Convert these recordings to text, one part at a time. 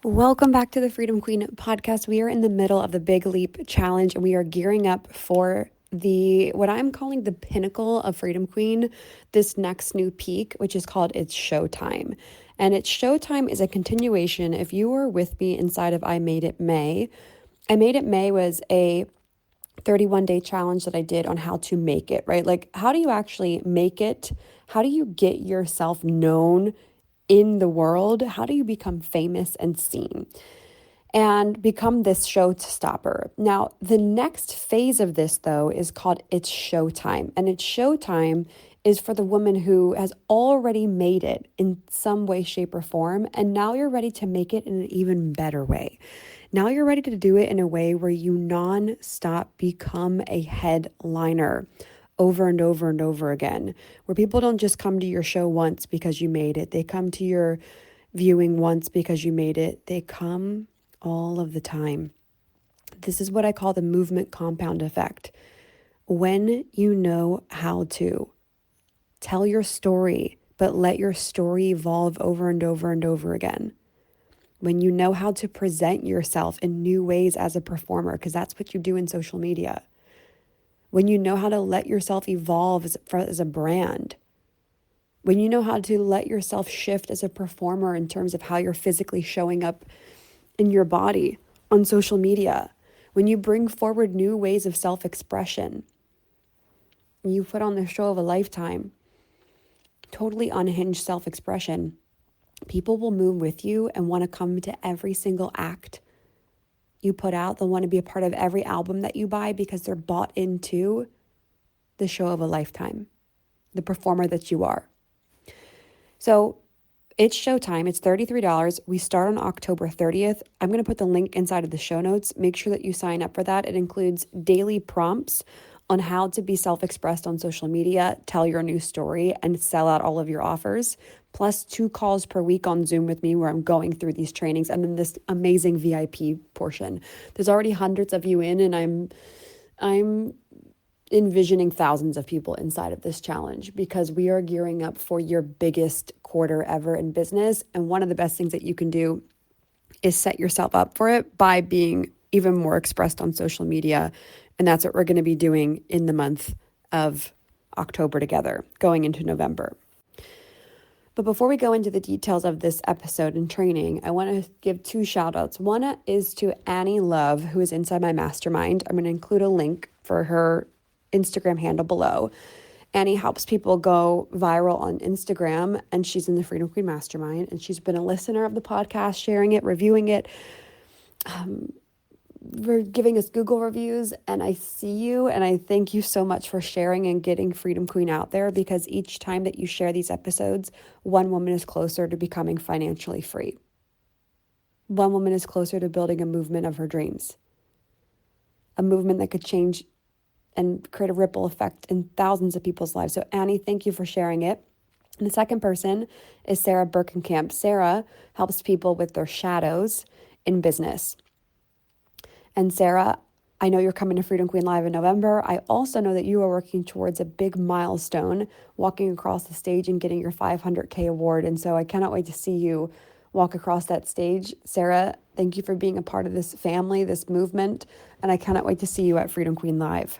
Welcome back to the Freedom Queen podcast. We are in the middle of the Big Leap Challenge and we are gearing up for what I'm calling the pinnacle of Freedom Queen, this next new peak, which is called It's Showtime. And It's Showtime is a continuation. If you were with me inside of I Made It May, I Made It May was a 31-day challenge that I did on how to make it, right? Like, how do you actually make it? How do you get yourself known in the world? How do you become famous and seen and become this showstopper? Now, the next phase of this, though, is called It's Showtime. And It's Showtime is for the woman who has already made it in some way, shape, or form. And now you're ready to make it in an even better way. Now you're ready to do it in a way where you non-stop become a headliner over and over and over again, where people don't just come to your show once because you made it. They come to your viewing once because you made it. They come all of the time. This is what I call the movement compound effect. When you know how to tell your story, but let your story evolve over and over and over again. When you know how to present yourself in new ways as a performer, because that's what you do in social media. When you know how to let yourself evolve as a brand. When you know how to let yourself shift as a performer in terms of how you're physically showing up in your body on social media. When you bring forward new ways of self-expression. You put on the show of a lifetime. Totally unhinged self-expression. People will move with you and want to come to every single act you put out. They'll want to be a part of every album that you buy because they're bought into the show of a lifetime, the performer that you are. So It's Showtime. It's $33. We start on October 30th. I'm going to put the link inside of the show notes. Make sure that you sign up for that. It includes daily prompts on how to be self-expressed on social media, tell your new story, and sell out all of your offers, plus 2 calls per week on Zoom with me where I'm going through these trainings, and then this amazing VIP portion. There's already hundreds of you in, and I'm envisioning thousands of people inside of this challenge because we are gearing up for your biggest quarter ever in business. And one of the best things that you can do is set yourself up for it by being even more expressed on social media. And that's what we're going to be doing in the month of October together, going into November. But before we go into the details of this episode and training, I want to give 2 shout outs. One is to Annie Love, who is inside my mastermind. I'm going to include a link for her Instagram handle below. Annie helps people go viral on Instagram, and she's in the Freedom Queen Mastermind, and she's been a listener of the podcast, sharing it, reviewing it, giving us Google reviews. And I see you, and I thank you so much for sharing and getting Freedom Queen out there, because each time that you share these episodes, one woman is closer to becoming financially free. One woman is closer to building a movement of her dreams, a movement that could change and create a ripple effect in thousands of people's lives. So Annie, thank you for sharing it. And the second person is Sarah Birkenkamp. Sarah helps people with their shadows in business. And Sarah, I know you're coming to Freedom Queen Live in November. I also know that you are working towards a big milestone, walking across the stage and getting your 500K award. And so I cannot wait to see you walk across that stage. Sarah, thank you for being a part of this family, this movement. And I cannot wait to see you at Freedom Queen Live.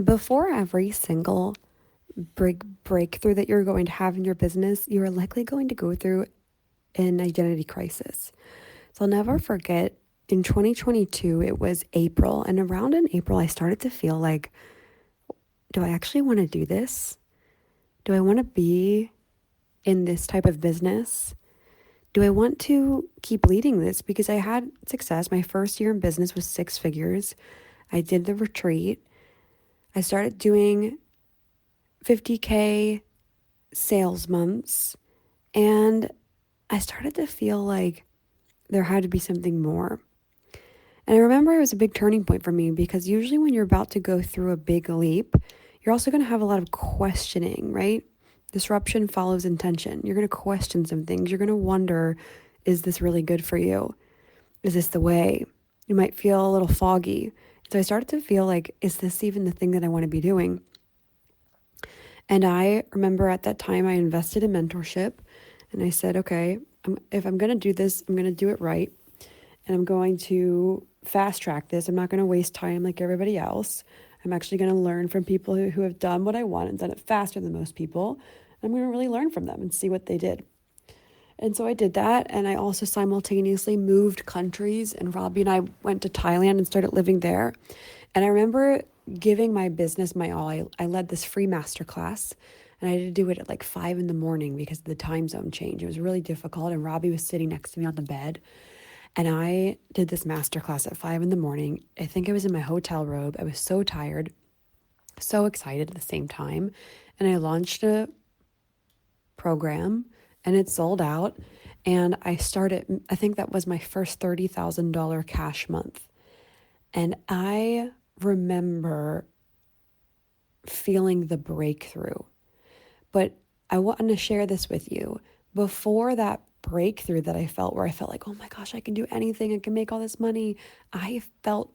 Before every single breakthrough that you're going to have in your business, you are likely going to go through an identity crisis. So I'll never forget, in 2022, it was April, and around in April, I started to feel like, do I actually want to do this? Do I want to be in this type of business? Do I want to keep leading this? Because I had success. My first year in business was 6 figures. I did the retreat. I started doing 50K sales months, and I started to feel like there had to be something more. And I remember it was a big turning point for me, because usually when you're about to go through a big leap, you're also going to have a lot of questioning, right? Disruption follows intention. You're going to question some things. You're going to wonder, is this really good for you? Is this the way? You might feel a little foggy. So I started to feel like, is this even the thing that I want to be doing? And I remember at that time I invested in mentorship, and I said, okay, if I'm going to do this, I'm going to do it right. and I'm going to fast track this. I'm not going to waste time like everybody else. I'm actually going to learn from people who have done what I want and done it faster than most people. I'm going to really learn from them and see what they did. And so I did that. And I also simultaneously moved countries. And Robbie and I went to Thailand and started living there. And I remember giving my business my all. I led this free masterclass. And I had to do it at like 5 in the morning because of the time zone change. It was really difficult. And Robbie was sitting next to me on the bed. And I did this masterclass at 5 in the morning. I think I was in my hotel robe. I was so tired, so excited at the same time. And I launched a program and it sold out. And I started, I think that was my first $30,000 cash month. And I remember feeling the breakthrough. But I want to share this with you. Before that breakthrough that I felt, where I felt like, oh my gosh, I can do anything, I can make all this money, I felt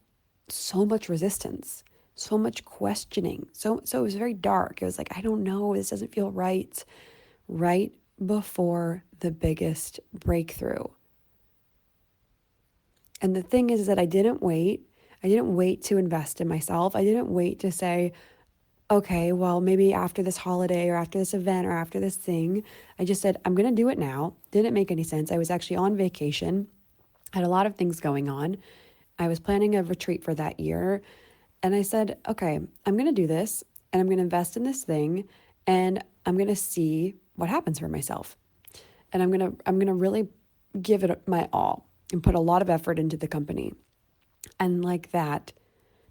so much resistance, so much questioning. So it was very dark. It was like, I don't know, this doesn't feel right. Right before the biggest breakthrough. And the thing is that I didn't wait. I didn't wait to invest in myself. I didn't wait to say, okay, well, maybe after this holiday or after this event or after this thing. I just said, I'm going to do it now. Didn't make any sense. I was actually on vacation, had a lot of things going on. I was planning a retreat for that year. And I said, okay, I'm going to do this and I'm going to invest in this thing and I'm going to see what happens for myself. And I'm going to really give it my all and put a lot of effort into the company. And like that,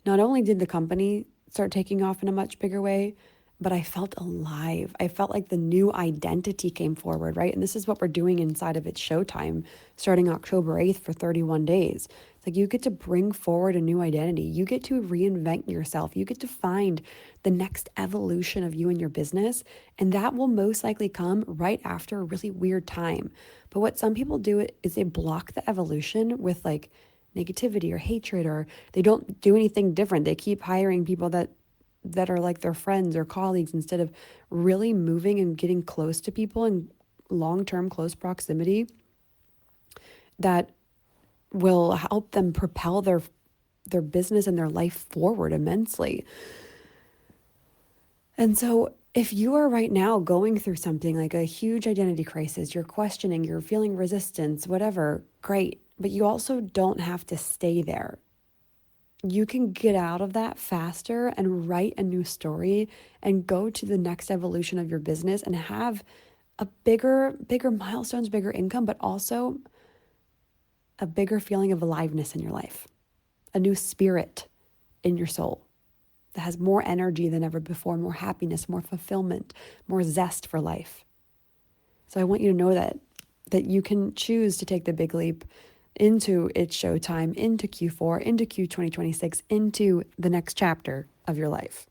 not only did the company start taking off in a much bigger way, but I felt alive. I felt like the new identity came forward, right? And this is what we're doing inside of It's Showtime starting October 8th for 31 days. It's like you get to bring forward a new identity. You get to reinvent yourself. You get to find the next evolution of you and your business. And that will most likely come right after a really weird time. But what some people do is they block the evolution with like negativity or hatred, or they don't do anything different. They keep hiring people that are like their friends or colleagues instead of really moving and getting close to people in long-term close proximity that will help them propel their business and their life forward immensely. And so if you are right now going through something like a huge identity crisis, you're questioning, you're feeling resistance, whatever, great. But you also don't have to stay there. You can get out of that faster and write a new story and go to the next evolution of your business and have a bigger milestones, bigger income, but also a bigger feeling of aliveness in your life, a new spirit in your soul that has more energy than ever before, more happiness, more fulfillment, more zest for life. So I want you to know that you can choose to take the big leap into It's Showtime, into Q4, into Q 2026, into the next chapter of your life.